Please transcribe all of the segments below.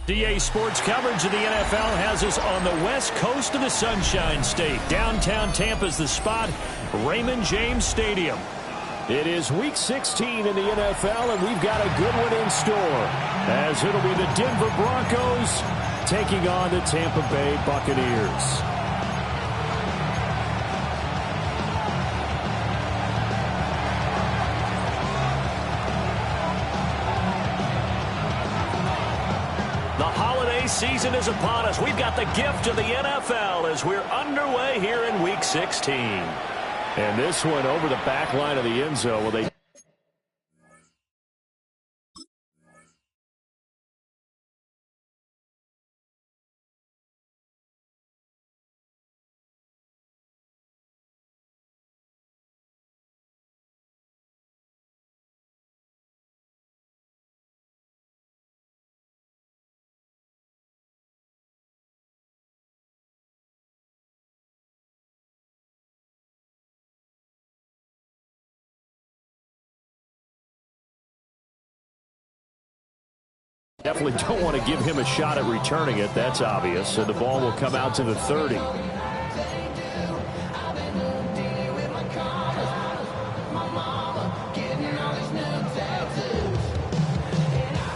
DA Sports coverage of the NFL has us on the west coast of the Sunshine State. Downtown Tampa's the spot, Raymond James Stadium. It is Week 16 in the NFL, and we've got a good one in store, as it'll be the Denver Broncos taking on the Tampa Bay Buccaneers. Season is upon us. We've got the gift of the NFL as we're underway here in Week 16. And this one over the back line of the end zone. Well, they definitely don't want to give him a shot at returning it. That's obvious. So the ball will come out to the 30.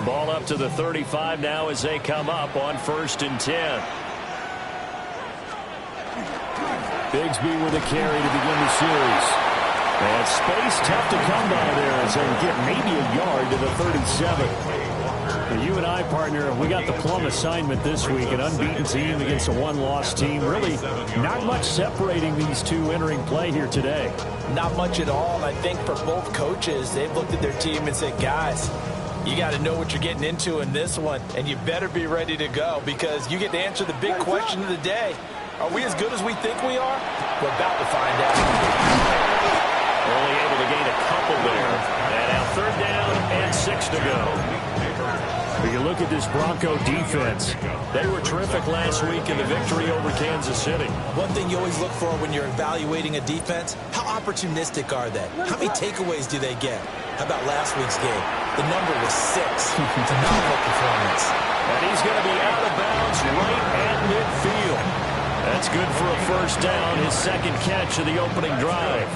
Ball up to the 35 now as they come up on 1st and 10. Bigsby with a carry to begin the series. And space tough to come by there as they get maybe a yard to the 37. You and I, partner, we got the plum assignment this week. An unbeaten team against a one-loss team. Really not much separating these two entering play here today. Not much at all. And I think for both coaches, they've looked at their team and said, guys, you got to know what you're getting into in this one, and you better be ready to go because you get to answer the big question of the day. Are we as good as we think we are? We're about to find out. Only able to gain a couple there. And now 3rd down and 6 to go. You look at this Bronco defense. They were terrific last week in the victory over Kansas City. One thing you always look for when you're evaluating a defense, how opportunistic are they? How many takeaways do they get? How about last week's game? The number was 6. Phenomenal performance. And he's going to be out of bounds right at midfield. That's good for a 1st down, his 2nd catch of the opening drive.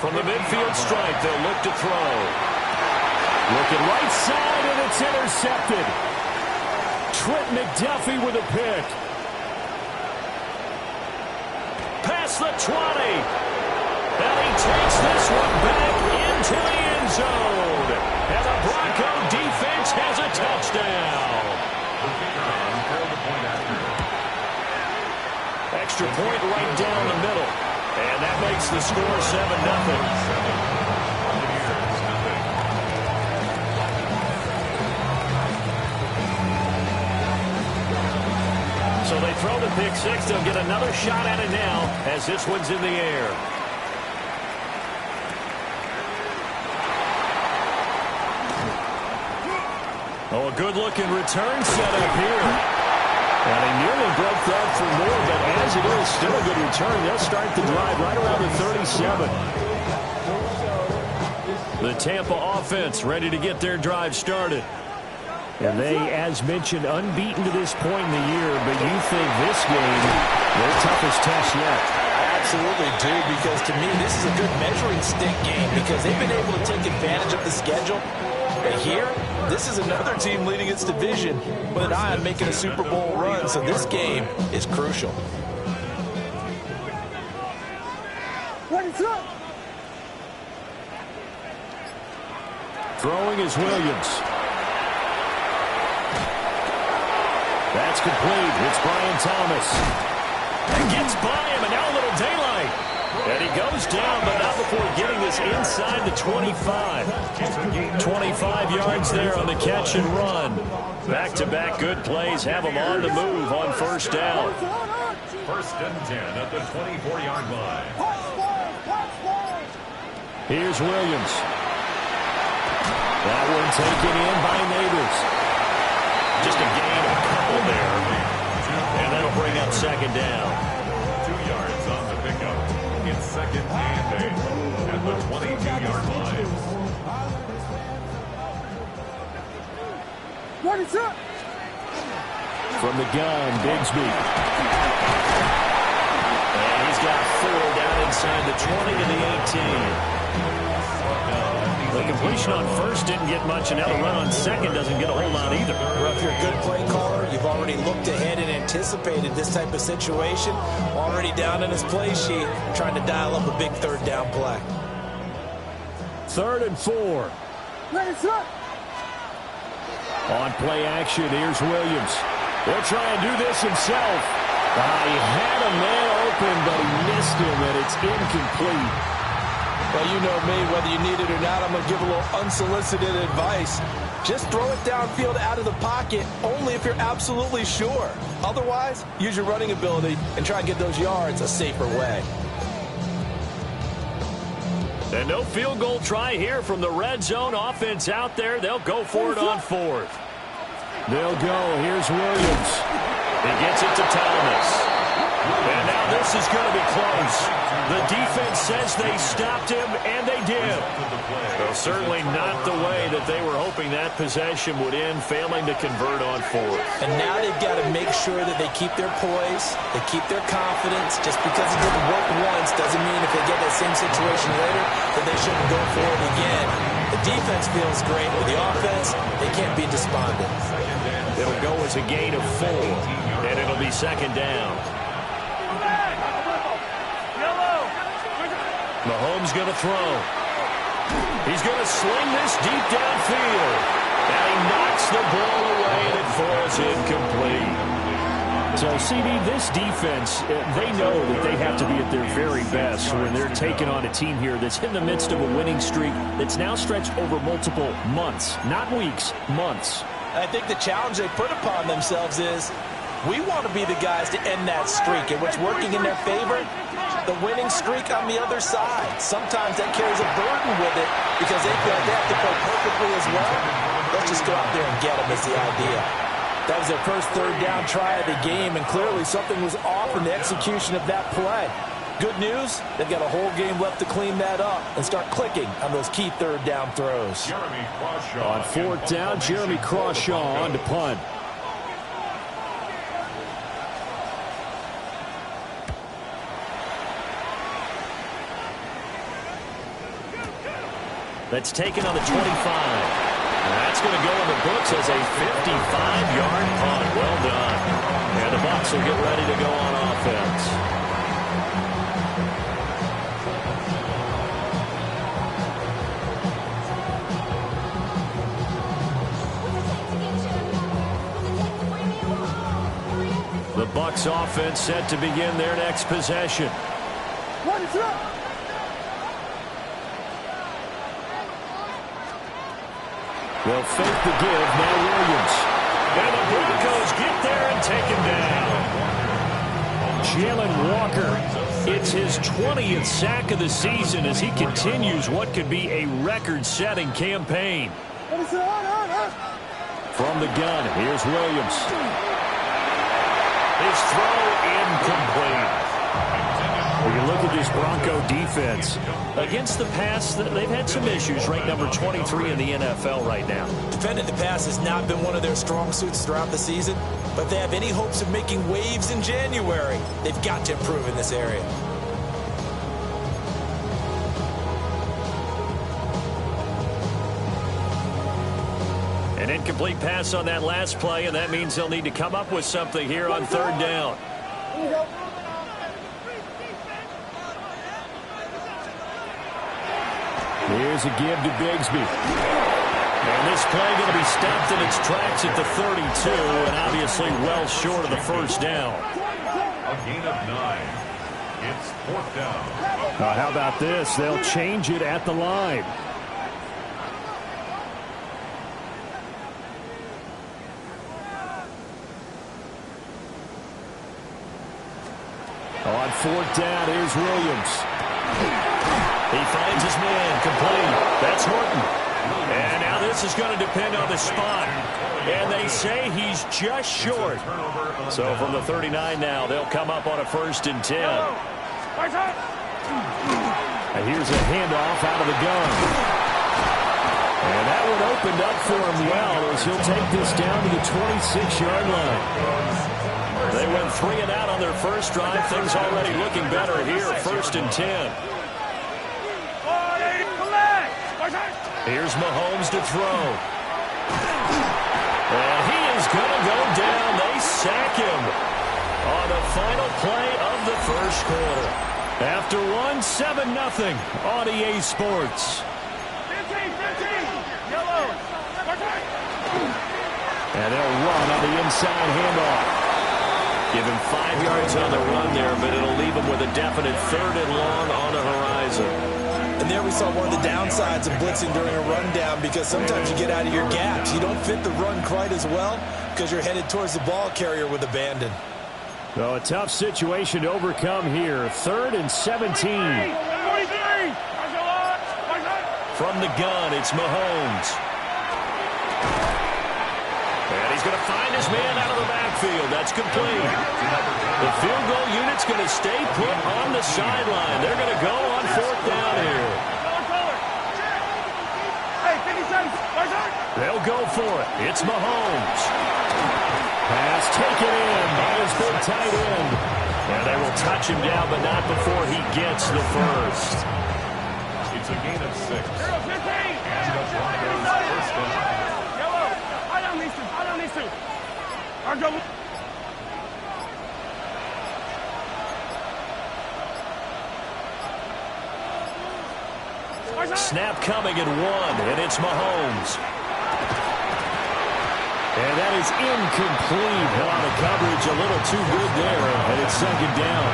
From the midfield stripe, they'll look to throw. Looking right side, and it's intercepted. Trent McDuffie with a pick. Past the 20. And he takes this one back into the end zone. And the Bronco defense has a touchdown. Extra point right down the middle. And that makes the score 7-0. So they throw the pick 6. They'll get another shot at it now as this one's in the air. Oh, a good-looking return setup here. And he nearly broke that for more, but as it is, still a good return. They'll start the drive right around the 37. The Tampa offense ready to get their drive started. And they, as mentioned, unbeaten to this point in the year, but you think this game, their toughest test yet. I absolutely do, because to me, this is a good measuring stick game because they've been able to take advantage of the schedule. But here, this is another team leading its division with an eye on making a Super Bowl run, so this game is crucial. Throwing is Williams. That's complete. It's Brian Thomas. And gets by him, and now a little daylight. And he goes down, but not before getting this inside the 25. 25 yards there on the catch and run. Back-to-back good plays have him on the move on first down. First and 10 at the 24-yard line. Here's Williams. That one taken in by Neighbors. Just a gain of a couple there. And that'll bring up second down. 2 yards on the pickup. It's second and 8 at the 22-yard line. From the gun, Bigsby. And he's got 4 down inside the 20 to the 18. The completion on first didn't get much, and now the run on second doesn't get a whole lot either. Well, if you're a good play caller, you've already looked ahead and anticipated this type of situation. Already down in his play sheet, trying to dial up a big third down play. 3rd and 4. On play action, here's Williams. He'll try and do this himself. He had a man open, but he missed him, and it's incomplete. Well, you know me, whether you need it or not, I'm going to give a little unsolicited advice. Just throw it downfield out of the pocket, only if you're absolutely sure. Otherwise, use your running ability and try and get those yards a safer way. And no field goal try here from the red zone offense out there. They'll go for it on 4th. They'll go. Here's Williams. He gets it to Thomas. And now this is going to be close. The defense says they stopped him, and they did. Well, certainly not the way that they were hoping that possession would end, failing to convert on 4th. And now they've got to make sure that they keep their poise, they keep their confidence. Just because it didn't work once doesn't mean if they get that same situation later that they shouldn't go for it again. The defense feels great, but the offense, they can't be despondent. It'll go as a gain of 4, and it'll be second down. Mahomes going to throw. He's going to sling this deep downfield. And he knocks the ball away, and it falls incomplete. So, CD, this defense, they know that they have to be at their very best when they're taking on a team here that's in the midst of a winning streak that's now stretched over multiple months, not weeks, months. I think the challenge they put upon themselves is we want to be the guys to end that streak, and what's working in their favor, the winning streak on the other side. Sometimes that carries a burden with it because they feel like they have to play perfectly as well. Let's just go out there and get them is the idea. That was their first third down try of the game, and clearly something was off in the execution of that play. Good news, they've got a whole game left to clean that up and start clicking on those key third down throws. On 4th down, Jeremy Crawshaw on to punt. That's taken on the 25. And that's going to go in the books as a 55-yard punt. Well done. And the Bucs will get ready to go on offense. The Bucs offense set to begin their next possession. What is up? They'll fake the give. Now Williams. And the Broncos get there and take him down. Jalen Walker, it's his 20th sack of the season as he continues what could be a record-setting campaign. From the gun, here's Williams. His throw incomplete. We can look at this Bronco defense. Against the pass, they've had some issues. Ranked number 23 in the NFL right now. Defending the pass has not been one of their strong suits throughout the season, but if they have any hopes of making waves in January, they've got to improve in this area. An incomplete pass on that last play, and that means they'll need to come up with something here on third down. Here's a give to Bigsby. And this play going to be stopped in its tracks at the 32, and obviously well short of the first down. A gain of 9. It's 4th down. How about this? They'll change it at the line. On 4th down, here's Williams. He finds his man, complete. That's Horton. And now this is going to depend on the spot. And they say he's just short. So from the 39 now, they'll come up on a 1st and 10. And here's a handoff out of the gun. And that one opened up for him well as he'll take this down to the 26-yard line. They went 3 and out on their first drive. Things already looking better here. 1st and 10. Here's Mahomes to throw. And he is going to go down. They sack him on the final play of the first quarter. After one, 7-0 on EA Sports. 15, yellow. And they'll run on the inside handoff. Give him 5 yards on the run there, but it'll leave him with a definite 3rd and long on the horizon. And there we saw one of the downsides of blitzing during a rundown, because sometimes you get out of your gaps. You don't fit the run quite as well because you're headed towards the ball carrier with abandon. So a tough situation to overcome here. 3rd and 17. From the gun, it's Mahomes. And he's going to find his man out of the backfield. That's complete. The field goal unit's going to stay put on the sideline. They're going to go on 4th down here. They'll go for it. It's Mahomes. Pass taken in by his big tight end. And they will touch him down, but not before he gets the first. It's a gain of 6. And the Broncos' 1st down. Snap coming at 1, and it's Mahomes. And that is incomplete. On the coverage, a little too good there, and it's 2nd down.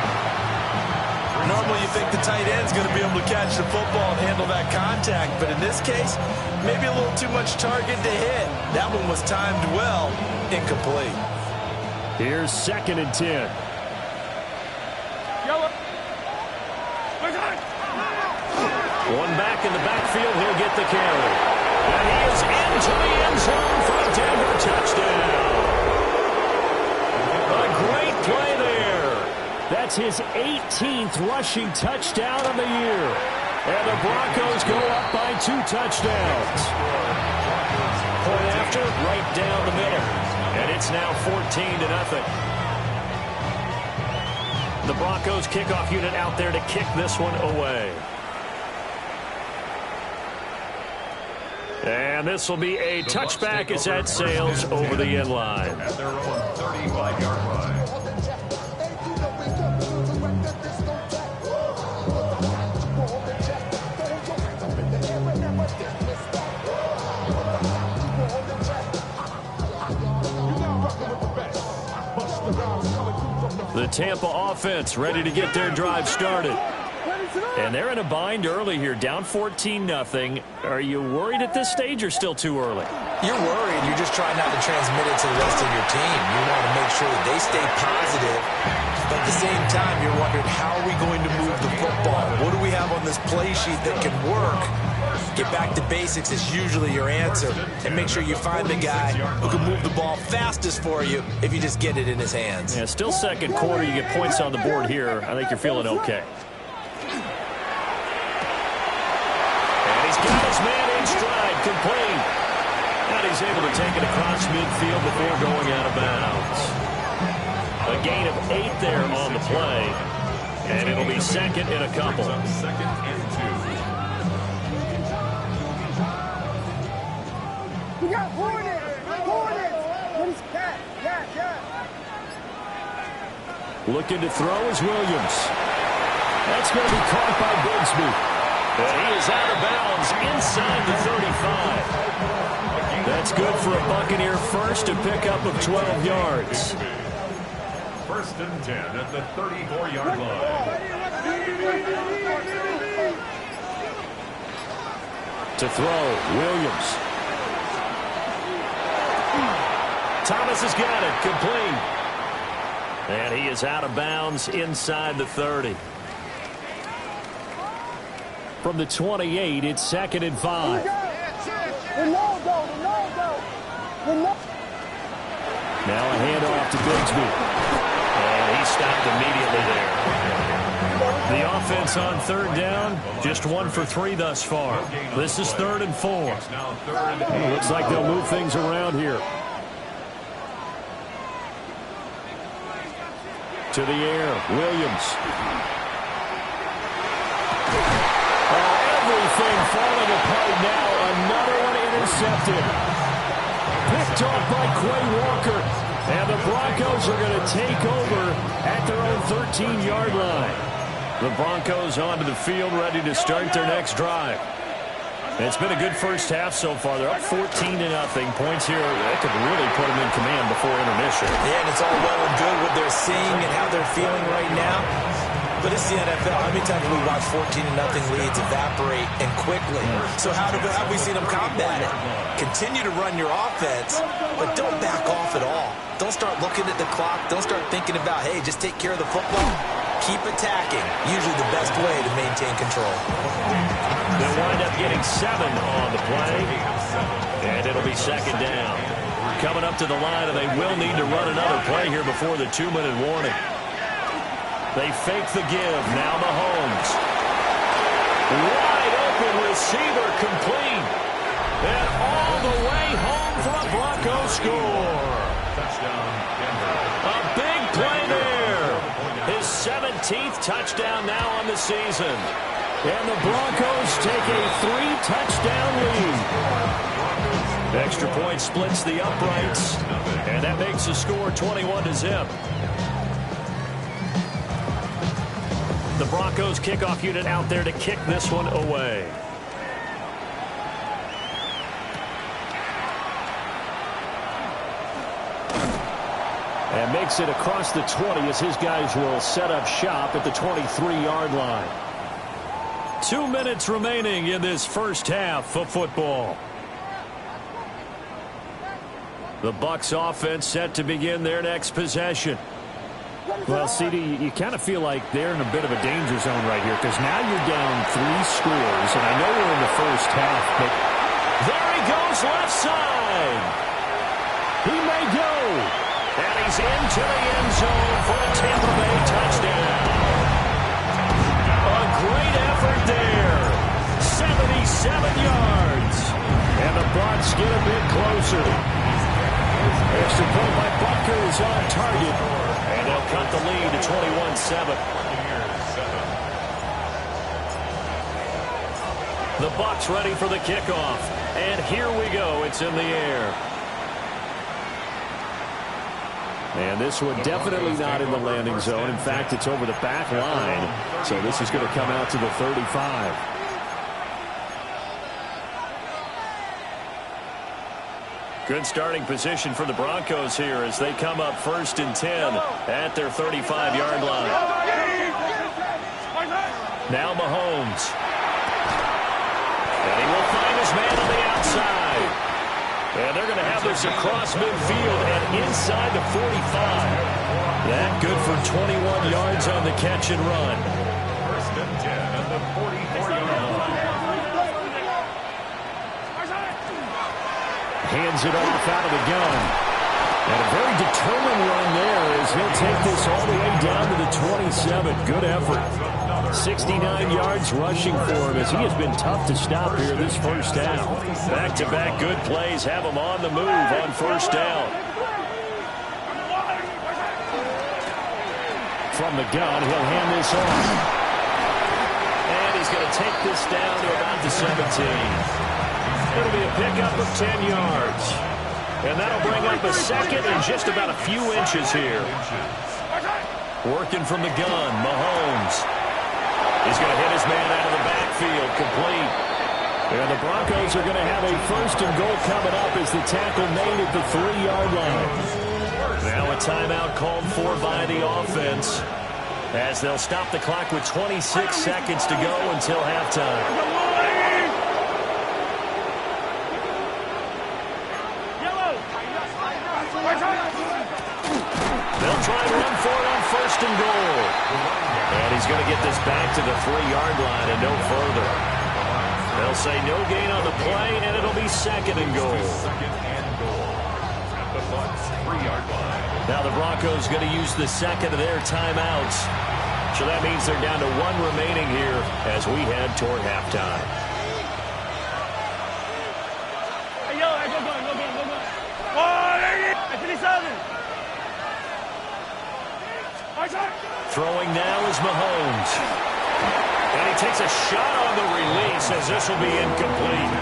Normally you think the tight end's going to be able to catch the football and handle that contact, but in this case, maybe a little too much target to hit. That one was timed well, incomplete. Here's 2nd and 10. One back in the backfield, he'll get the carry. And he is into the end zone for a Denver touchdown. A great play there. That's his 18th rushing touchdown of the year. And the Broncos go up by 2 touchdowns. Point after, right down the middle. And it's now 14-0. The Broncos kickoff unit out there to kick this one away. And this will be a touchback as that sails over the end line. At their own 35-yard line. The Tampa offense ready to get their drive started. And they're in a bind early here, down 14-0. Are you worried at this stage or still too early? You're worried. You're just trying not to transmit it to the rest of your team. You want to make sure that they stay positive. But at the same time, you're wondering, how are we going to move the football? What do we have on this play sheet that can work? Get back to basics is usually your answer. And make sure you find the guy who can move the ball fastest for you if you just get it in his hands. Yeah, still 2nd quarter. You get points on the board here. I think you're feeling okay. Got his man in stride, complete. And he's able to take it across midfield before going out of bounds. A gain of 8 there on the play. And it'll be 2nd and a couple. 2nd and 2. We got Hornet. Looking to throw is Williams. That's going to be caught by Bigsby. And he is out of bounds inside the 35. That's good for a Buccaneer first, a pickup of 12 yards. First and 10 at the 34-yard line. To throw, Williams. Thomas has got it, complete. And he is out of bounds inside the 30. From the 28, it's 2nd and 5. Now a handoff to Bigsby. And he stopped immediately there. The offense on 3rd down, just 1 for 3 thus far. This is 3rd and 4. Looks like they'll move things around here. To the air, Williams. Everything falling apart now. Another one intercepted. Picked off by Quay Walker. And the Broncos are going to take over at their own 13-yard line. The Broncos onto the field, ready to start their next drive. And it's been a good first half so far. They're up 14-0. Points here that could really put them in command before intermission. Yeah, and it's all well and good what they're seeing and how they're feeling right now. But it's the NFL. How many times have we watched 14-0 leads evaporate and quickly? So how have we seen them combat it? Continue to run your offense, but don't back off at all. Don't start looking at the clock. Don't start thinking about, hey, just take care of the football. Keep attacking. Usually the best way to maintain control. They'll wind up getting 7 on the play, and it'll be 2nd down. Coming up to the line, and they will need to run another play here before the 2-minute warning. They fake the give. Now Mahomes. Wide open receiver, complete. And all the way home for a Bronco score. Touchdown, Denver. A big play there. His 17th touchdown now on the season. And the Broncos take a 3-touchdown lead. Extra point splits the uprights. And that makes the score 21-0. The Broncos kickoff unit out there to kick this one away. And makes it across the 20 as his guys will set up shop at the 23-yard line. 2 minutes remaining in this first half of football. The Bucs offense set to begin their next possession. Well, CD, you kind of feel like they're in a bit of a danger zone right here because now you're down 3 scores, and I know we're in the first half, but there he goes left side. He may go, and he's into the end zone for a Tampa Bay touchdown. A great effort there. 77 yards, and the Bucs get a bit closer. Extra point by Butker is on target. And they'll cut the lead to 21-7. The Bucs ready for the kickoff. And here we go. It's in the air. And this one definitely not in the landing zone. In fact, it's over the back line. So this is going to come out to the 35. Good starting position for the Broncos here as they come up 1st and 10 at their 35-yard line. Now Mahomes. And he will find his man on the outside. And they're going to have this across midfield and inside the 45. That good for 21 yards on the catch and run. 1st and 10 at the 44-yard line. Hands it off out of the gun. And a very determined run there as he'll take this all the way down to the 27. Good effort. 69 yards rushing for him as he has been tough to stop here this first half. Back-to-back good plays have him on the move on 1st down. From the gun, he'll hand this off. And he's going to take this down to about the 17. It'll be a pickup of 10 yards. And that'll bring up a 2nd and just about a few inches here. Working from the gun, Mahomes. He's going to hit his man out of the backfield, complete. And the Broncos are going to have a first and goal coming up as the tackle made at the 3-yard line. Now a timeout called for by the offense as they'll stop the clock with 26 seconds to go until halftime. They'll try and run for it on first and goal. And he's going to get this back to the 3-yard line and no further. They'll say no gain on the play, and it'll be second and goal. Second and goal at the Bucs 3-yard line. Now the Broncos going to use the second of their timeouts. So that means they're down to 1 remaining here as we head toward halftime. Hey, yo, hey, go. 187. Throwing now is Mahomes. And he takes a shot on the release as this will be incomplete.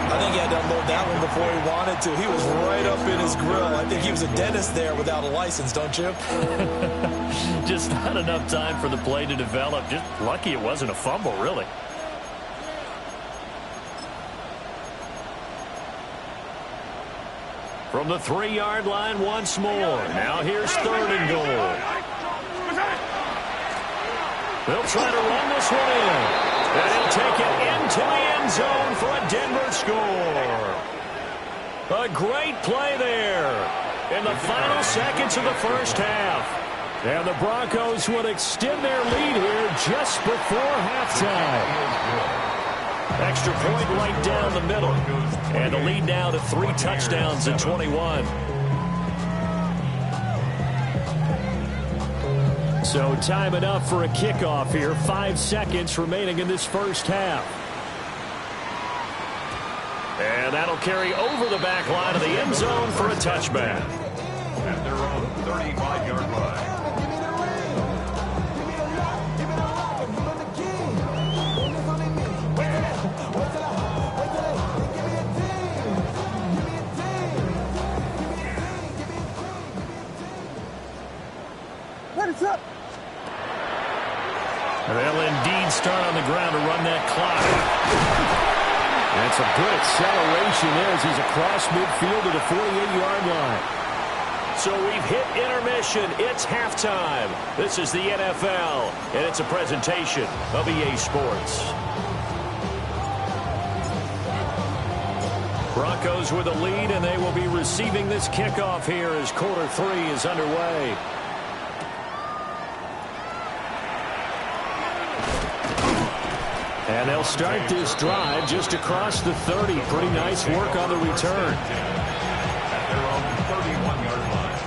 I think he had to unload that one before he wanted to. He was right up in his grill. I think he was a dentist there without a license, don't you? Just not enough time for the play to develop. Just lucky it wasn't a fumble, really. From the 3-yard line once more. Now here's third and goal. They'll try to run this one in. And he'll take it into the end zone for a Denver score. A great play there in the final seconds of the first half. And the Broncos would extend their lead here just before halftime. Extra point right down the middle. And the lead now to 3 touchdowns at 21. So time enough for a kickoff here. 5 seconds remaining in this first half. And that'll carry over the back line of the end zone for a touchback. At their own 35-yard line. They'll indeed start on the ground to run that clock. And some good acceleration there as he's across midfield to the 48-yard line. So we've hit intermission. It's halftime. This is the NFL, and it's a presentation of EA Sports. Broncos with a lead, and they will be receiving this kickoff here as quarter 3 is underway. And they'll start this drive just across the 30. Pretty nice work on the return. At their own 31-yard line.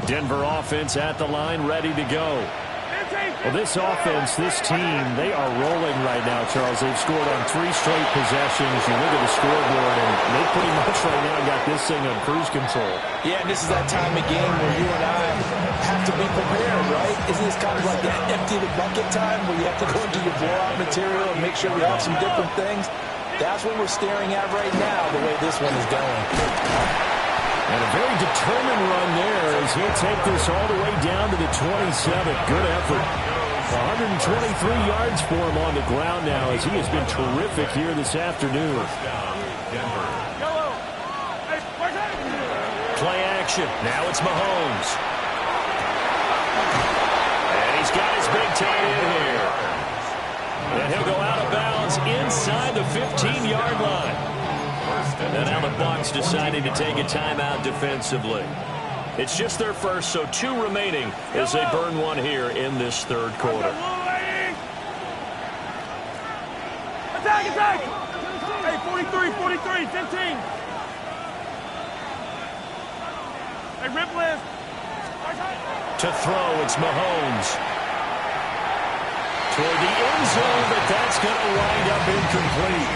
Denver offense at the line, ready to go. Well, this offense, this team, they are rolling right now, Charles. They've scored on 3 straight possessions. You look at the scoreboard, and they pretty much right now got this thing on cruise control. Yeah, and this is that time of game where you and I have to be prepared, right? Isn't this kind of like that empty the bucket time where you have to go into your blowout material and make sure we have some different things? That's what we're staring at right now, the way this one is going. And a very determined run there as he'll take this all the way down to the 27. Good effort. 123 yards for him on the ground now as he has been terrific here this afternoon. Play action. Now it's Mahomes. And he's got his big tight end here. And he'll go out of bounds inside the 15-yard line. And now the Bucs deciding to take a timeout defensively. It's just their first, so 2 remaining as they burn one here in this third quarter. Attack! Hey, 43, 15. Hey, rip list. To throw, it's Mahomes. Toward the end zone, but that's going to wind up incomplete.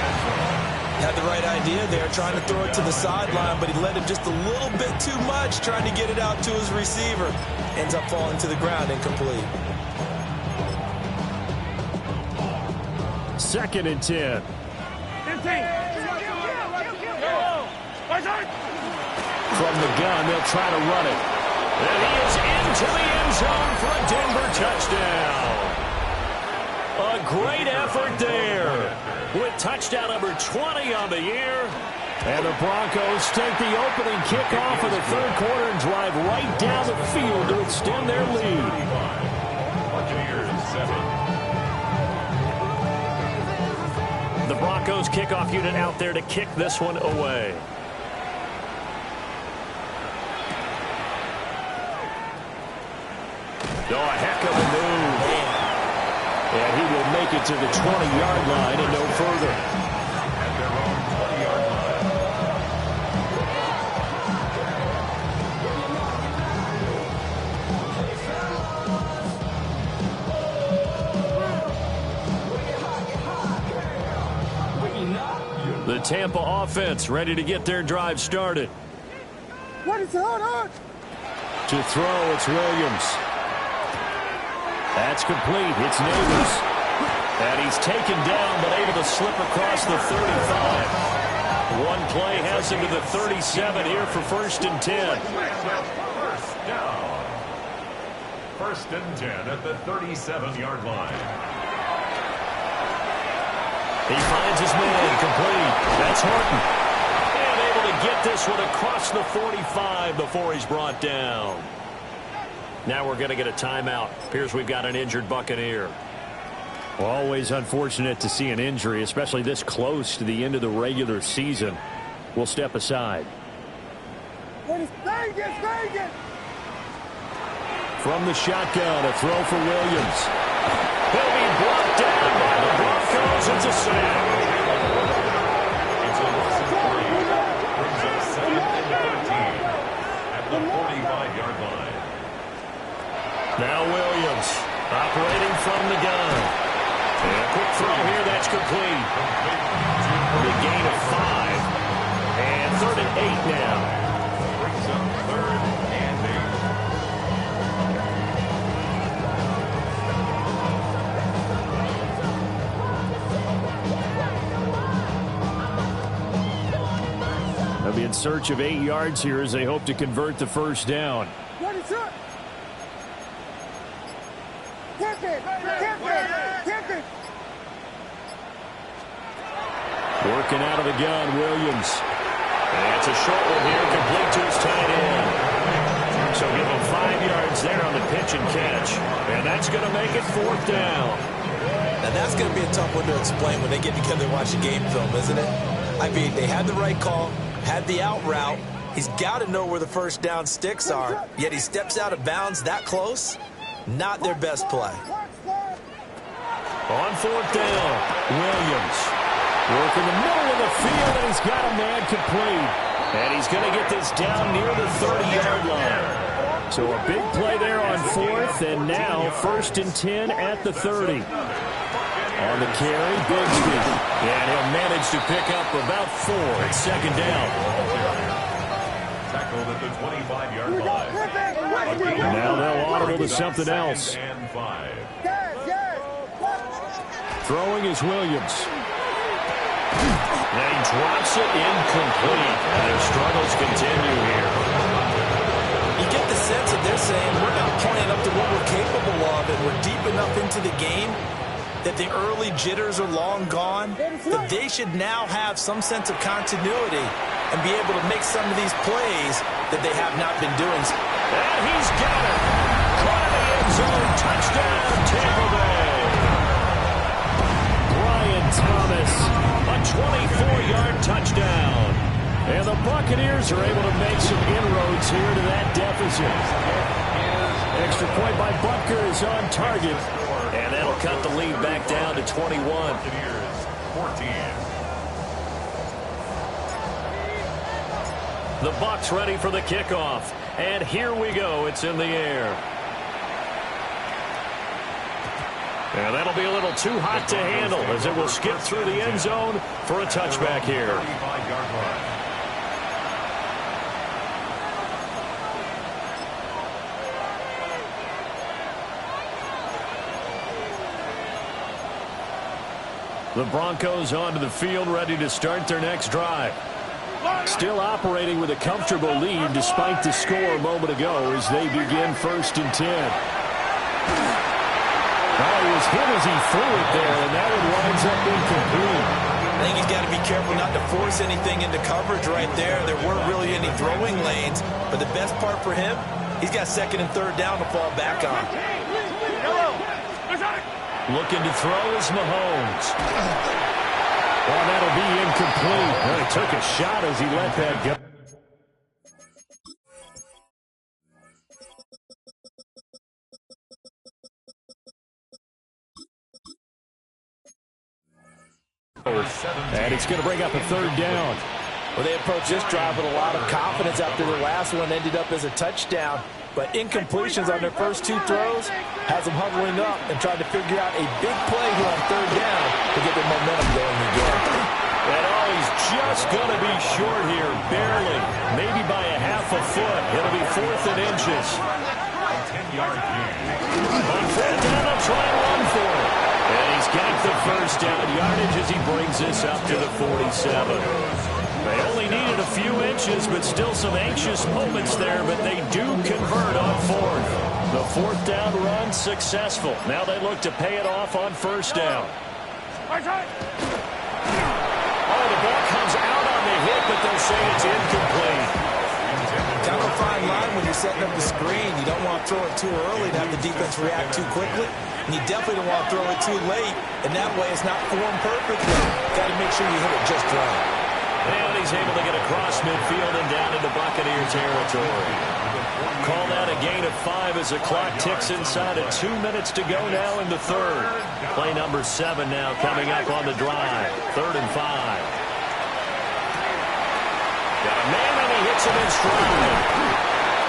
Had the right idea there, trying to throw it to the sideline, but he let it just a little bit too much, trying to get it out to his receiver. Ends up falling to the ground, incomplete. 2nd and 10. 13. From the gun, they'll try to run it. And he is into the end zone for a Denver touchdown. A great effort there with touchdown number 20 on the year. And the Broncos take the opening kickoff of the third quarter and drive right down the field to extend their lead. Buccaneers 7. The Broncos kickoff unit out there to kick this one away. Oh, a heck of a move. And he will make it to the 20-yard line and no further. At their own 20-yard line. The Tampa offense ready to get their drive started. What is hold on? To throw, it's Williams. That's complete. It's Neighbors. And he's taken down, but able to slip across the 35. One play has him to the 37 here for 1st and 10. First down. 1st and 10 at the 37-yard line. He finds his man complete. That's Horton. And able to get this one across the 45 before he's brought down. Now we're going to get a timeout. Appears we've got an injured Buccaneer. Always unfortunate to see an injury, especially this close to the end of the regular season. We'll step aside. From the shotgun, a throw for Williams. He'll be blocked down by the Broncos. It's a sack. It's a loss of 3. Brings up 2nd and 13 at the 45-yard line. Now Williams operating from the gun. And a quick throw here, that's complete. The gain of 5. And 3rd and 8 now. Brings up 3rd and 8. They'll be in search of 8 yards here as they hope to convert the first down. Working out of the gun, Williams. And it's a short one here, complete to his tight end. So give him 5 yards there on the pitch and catch. And that's going to make it 4th down. Now that's going to be a tough one to explain when they get together and watch the game film, isn't it? I mean, they had the right call, had the out route. He's got to know where the first down sticks are, yet he steps out of bounds that close. Not their best play. On 4th down, Williams. Working the middle of the field, and he's got a man complete. And he's going to get this down near the 30-yard line. So a big play there on 4th, and now 1st and 10 at the 30. On the carry, Bigsby. And he'll manage to pick up about 4 at 2nd down. Tackled at the 25-yard line. Now they'll audible to something else. And 5. Throwing is Williams. And he drops it incomplete. And their struggles continue here. You get the sense that they're saying we're not playing up to what we're capable of, and we're deep enough into the game that the early jitters are long gone, that they should now have some sense of continuity and be able to make some of these plays that they have not been doing. And he's got it. Caught in the end zone. Touchdown, Tampa Bay. Brian Thomas, a 24-yard touchdown. And the Buccaneers are able to make some inroads here to that deficit. Extra point by Butker is on target. And that'll cut the lead back down to 21. Buccaneers 14. The Bucs ready for the kickoff. And here we go. It's in the air. And that'll be a little too hot to handle as it will skip through the end zone for a touchback here. 35-yard line. The Broncos onto the field, ready to start their next drive. Still operating with a comfortable lead despite the score a moment ago as they begin 1st and 10. Oh, he was hit as he threw it there, and that one winds up incomplete. I think he's got to be careful not to force anything into coverage right there. There weren't really any throwing lanes, but the best part for him, he's got 2nd and 3rd down to fall back on. Looking to throw is Mahomes. Well, that'll be incomplete. Well, he took a shot as he let that go. And it's going to bring up a 3rd down. Well, they approached this drive with a lot of confidence after the last one ended up as a touchdown. But incompletions on their first 2 throws has them huddling up and trying to figure out a big play here on 3rd down to get their momentum going again. And he's just going to be short here, barely, maybe by a half a foot. It'll be 4th and inches. 10-yard gain. On 4th down, they'll try and run for it. And he's got the 1st down yardage as he brings this up to the 47. They only needed a few inches, but still some anxious moments there, but they do convert on 4th. The 4th down run successful. Now they look to pay it off on 1st down. Oh, the ball comes out on the hit, but they'll say it's incomplete. Kind of a fine line when you're setting up the screen. You don't want to throw it too early to have the defense react too quickly, and you definitely don't want to throw it too late, and that way it's not formed perfectly. Got to make sure you hit it just right. And he's able to get across midfield and down into Buccaneer territory. Call that a gain of 5 as the clock ticks inside of 2 minutes to go now in the 3rd. Play number 7 now coming up on the drive. 3rd and 5. Got a man and he hits him in stride.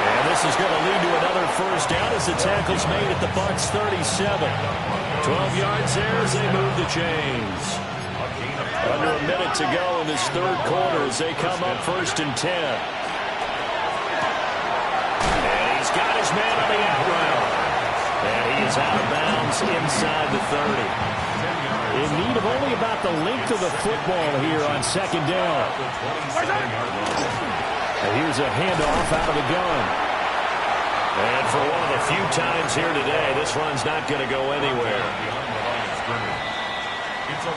And this is going to lead to another 1st down as the tackle's made at the Bucs 37. 12 yards there as they move the chains. Under a minute to go in this 3rd quarter as they come up 1st and 10. And he's got his man on the out route. And he is out of bounds inside the 30. In need of only about the length of the football here on 2nd down. And here's a handoff out of the gun. And for one of the few times here today, this run's not going to go anywhere.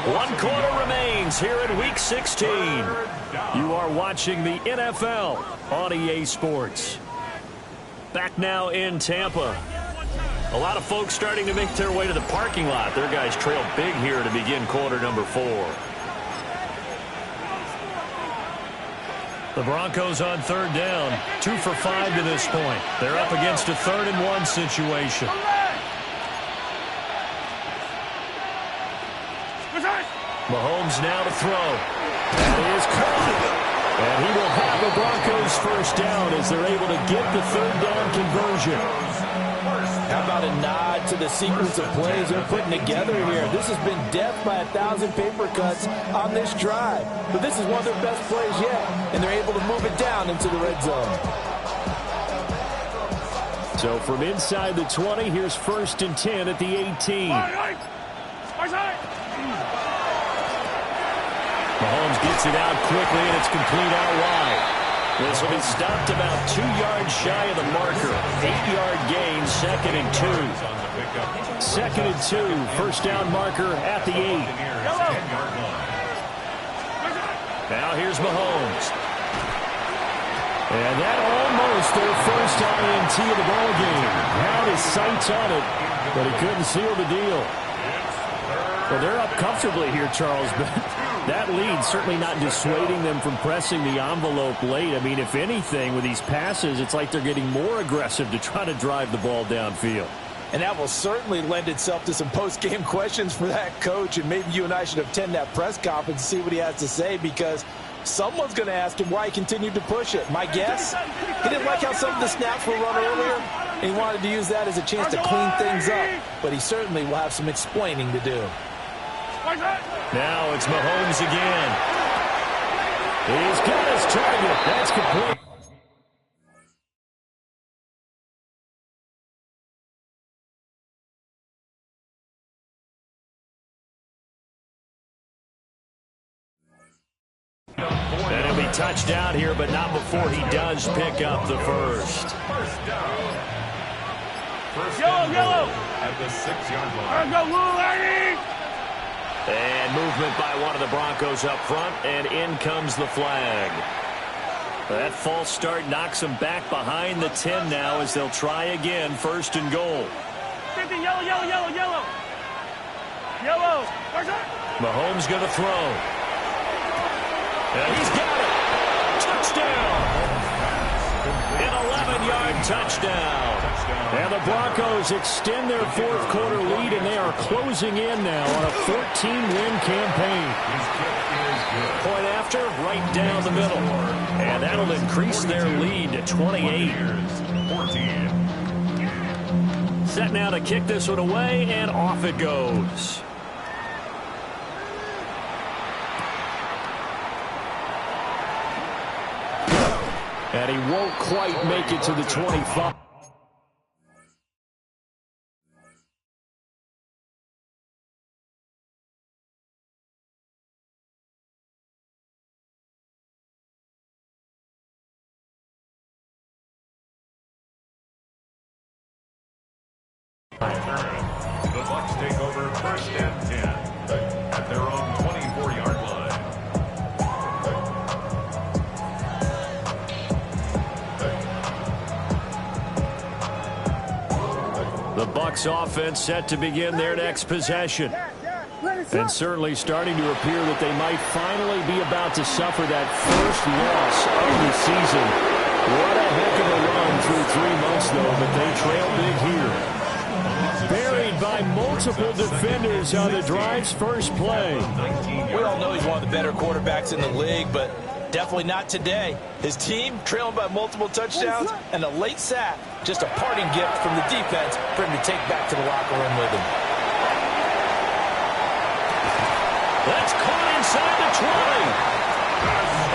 1 quarter remains here in Week 16. You are watching the NFL on EA Sports. Back now in Tampa. A lot of folks starting to make their way to the parking lot. Their guys trail big here to begin quarter number 4. The Broncos on 3rd down. 2 for 5 to this point. They're up against a 3rd and 1 situation. Mahomes now to throw. That is caught. And he will have the Broncos 1st down as they're able to get the 3rd down conversion. How about a nod to the sequence of plays they're putting together here? This has been death by 1,000 paper cuts on this drive. But this is one of their best plays yet, and they're able to move it down into the red zone. So from inside the 20, here's 1st and 10 at the 18. Mahomes gets it out quickly, and it's complete out wide. This will be stopped about 2 yards shy of the marker. 8-yard gain, 2nd and 2. 2nd and 2, 1st down marker at the 8. Now here's Mahomes. And that almost their first INT of the ball game. Had his sights on it, but he couldn't seal the deal. Well, they're up comfortably here, Charles, but that lead certainly not dissuading them from pressing the envelope late. I mean, if anything, with these passes, it's like they're getting more aggressive to try to drive the ball downfield. And that will certainly lend itself to some post-game questions for that coach, and maybe you and I should attend that press conference and see what he has to say, because someone's going to ask him why he continued to push it. My guess, he didn't like how some of the snaps were run earlier, and he wanted to use that as a chance to clean things up, but he certainly will have some explaining to do. Now it's Mahomes again. He's got his target. That's complete. touchdown here, but not before he does pick up the first. First down. First Yellow. At the 6-yard line. Go, little lady. And movement by one of the Broncos up front, and in comes the flag. That false start knocks them back behind the 10 now as they'll try again, first and goal. 50, yellow. Yellow. Mahomes going to throw. And he's got it. Touchdown. An 11-yard touchdown. And the Broncos extend their fourth quarter lead, and they are closing in now on a 14-win campaign. Point after, right down the middle. And that'll increase their lead to 28. 14. Set now to kick this one away, and off it goes. And he won't quite make it to the 25. The Bucs take over first and 10 at their own 24-yard line. The Bucs offense set to begin their next possession. And certainly starting to appear that they might finally be about to suffer that first loss of the season. What a heck of a run through 3 months, though, but they trail big here. Buried by multiple defenders on the drive's first play. We all know he's one of the better quarterbacks in the league, but definitely not today. His team trailing by multiple touchdowns and a late sack. Just a parting gift from the defense for him to take back to the locker room with him. That's caught inside the 20.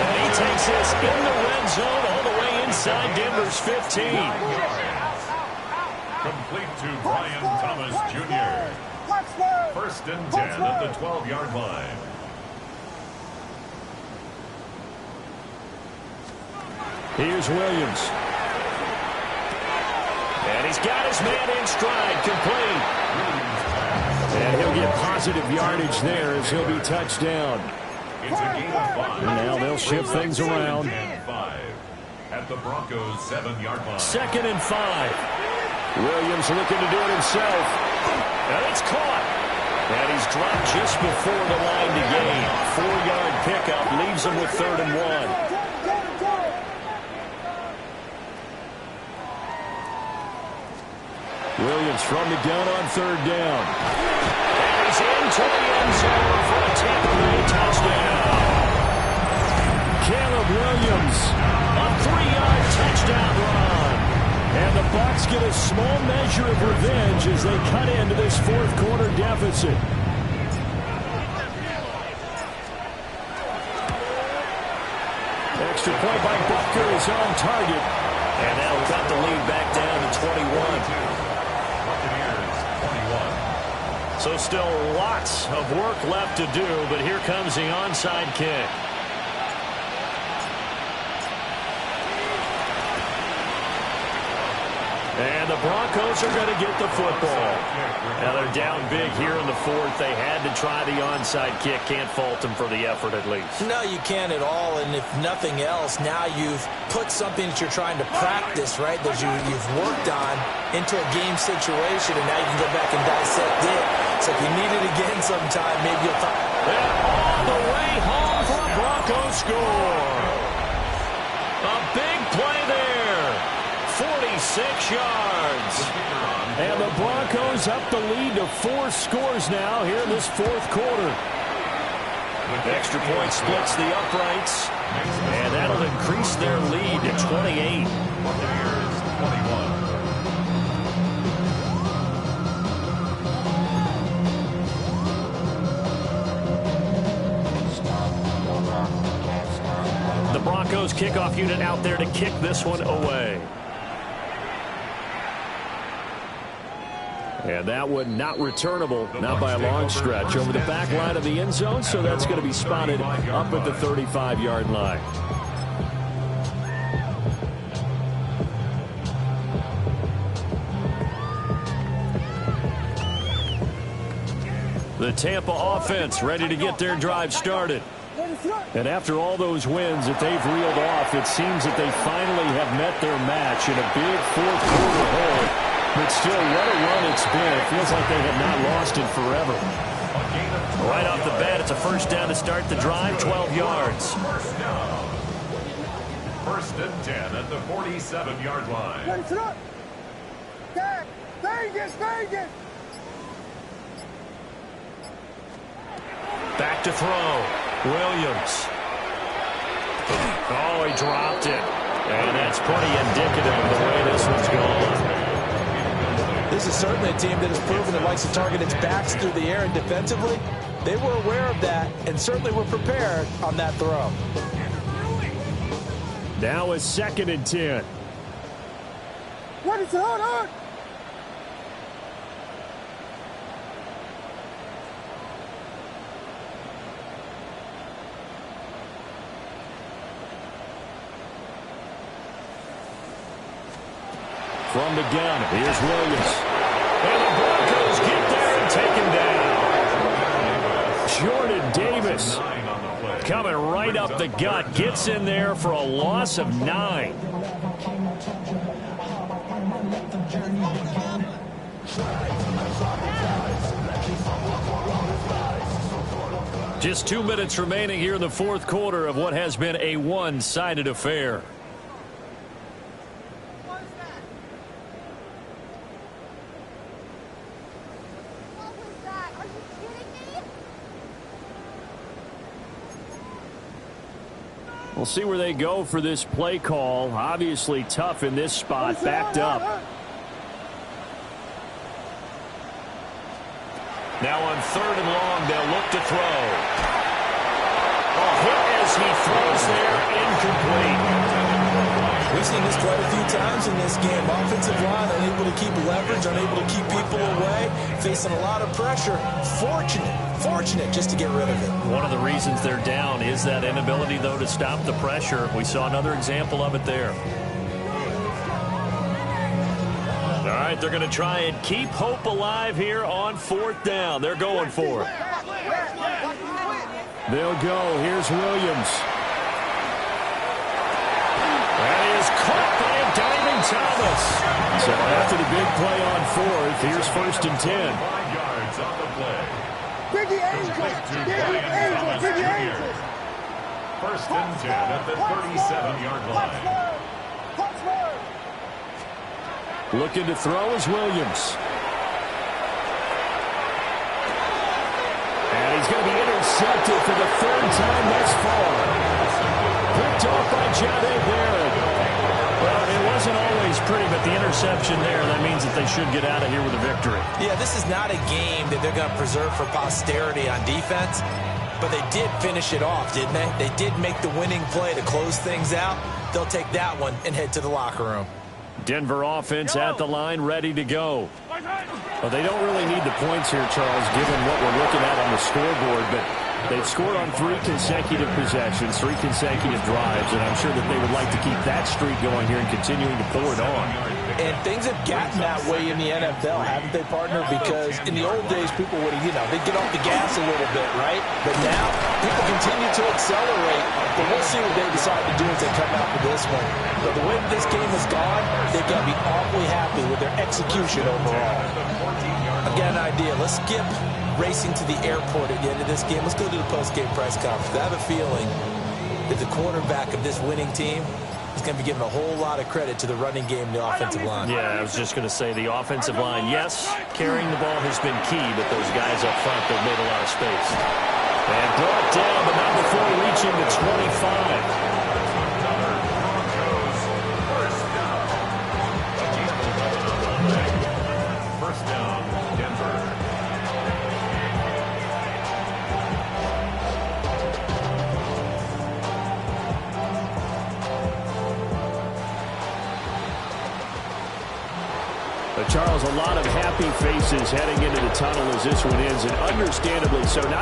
And he takes this in the red zone all the way inside Denver's 15. Complete to Brian Thomas Jr. First and 10 at the 12-yard line. Here's Williams. And he's got his man in stride, complete. And he'll get positive yardage there as he'll be touched down. It's a gain of 5. Now they'll shift things around. And 5 at the Broncos' 7-yard line. 2nd and 5. Williams looking to do it himself. And it's caught. And he's dropped just before the line to gain. 4-yard pickup leaves him with 3rd and 1. Williams from the gun on 3rd down. And he's into the end zone for a Tampa Bay touchdown. Caleb Williams, a 3-yard touchdown run. And the Bucs get a small measure of revenge as they cut into this fourth quarter deficit. Extra point by Butker is on target. And that'll cut the lead back down to 21. So still lots of work left to do, but here comes the onside kick. And the Broncos are going to get the football. Now they're down big here in the fourth. They had to try the onside kick. Can't fault them for the effort at least. No, you can't at all. And if nothing else, now you've put something that you're trying to practice, right, that you've worked on into a game situation, and now you can go back and dissect it. So if you need it again sometime, maybe you'll find. And all the way home for a Broncos score. A big play there. 46 yards. And the Broncos up the lead to 4 scores now here in this fourth quarter. Extra point splits the uprights. And that'll increase their lead to 28. 21. The Broncos kickoff unit out there to kick this one away. And that one not returnable, not by a long stretch, over the back line of the end zone, so that's going to be spotted up at the 35-yard line. The Tampa offense ready to get their drive started. And after all those wins that they've reeled off, it seems that they finally have met their match in a big fourth-quarter hole. But still, what a run it's been. It feels like they have not lost it forever. Right off the bat, it's a first down to start the drive, 12 yards. First and 10 at the 47-yard line. Back to throw. Williams. Oh, he dropped it. And that's pretty indicative of the way this one's going. This is certainly a team that has proven it likes to target its backs through the air, and defensively, they were aware of that and certainly were prepared on that throw. Now a second and 10. What is it? Hold on. From the gun, here's Williams. And the Broncos get there and take him down. Jordan Davis coming right up the gut. Gets in there for a loss of 9. Just 2 minutes remaining here in the fourth quarter of what has been a one-sided affair. We'll see where they go for this play call. Obviously tough in this spot, backed up. Now on third and long, they'll look to throw. A hit as he throws there, incomplete. We've seen this quite a few times in this game. Offensive line unable to keep leverage, unable to keep people away, facing a lot of pressure. Fortunate just to get rid of it. One of the reasons they're down is that inability, though, to stop the pressure. We saw another example of it there. All right, they're going to try and keep hope alive here on fourth down. They're going for it. They'll go. Here's Williams. That is caught by a diving Thomas. So after the big play on fourth, here's first and 10. 5 yards on the play. First and 10 at the 37-yard line. Looking to throw is Williams. And he's going to be intercepted for the third time thus far. Picked off by Jahdae Barrett. Well, it wasn't always pretty, but the interception there, that means that they should get out of here with a victory. Yeah, this is not a game that they're going to preserve for posterity on defense, but they did finish it off, didn't they? They did make the winning play to close things out. They'll take that one and head to the locker room. Denver offense at the line, ready to go. Well, they don't really need the points here, Charles, given what we're looking at on the scoreboard, but they've scored on 3 consecutive possessions, 3 consecutive drives, and I'm sure that they would like to keep that streak going here and continuing to pour it on. And things have gotten that way in the NFL, haven't they, partner? Because in the old days, people would, they'd get off the gas a little bit, right? But now, people continue to accelerate. But we'll see what they decide to do as they come out for this one. But the way this game has gone, they've got to be awfully happy with their execution overall. Again, an idea. Let's skip racing to the airport at the end of this game. Let's go to the post-game press conference. I have a feeling that the quarterback of this winning team is going to be giving a whole lot of credit to the running game and the offensive line. Yeah, I was just going to say the offensive line, yes, carrying the ball has been key, but those guys up front, they've made a lot of space. And brought down, but not before reaching the 25. First down, Denver. But Charles, a lot of happy faces heading into the tunnel as this one ends, and understandably so. Not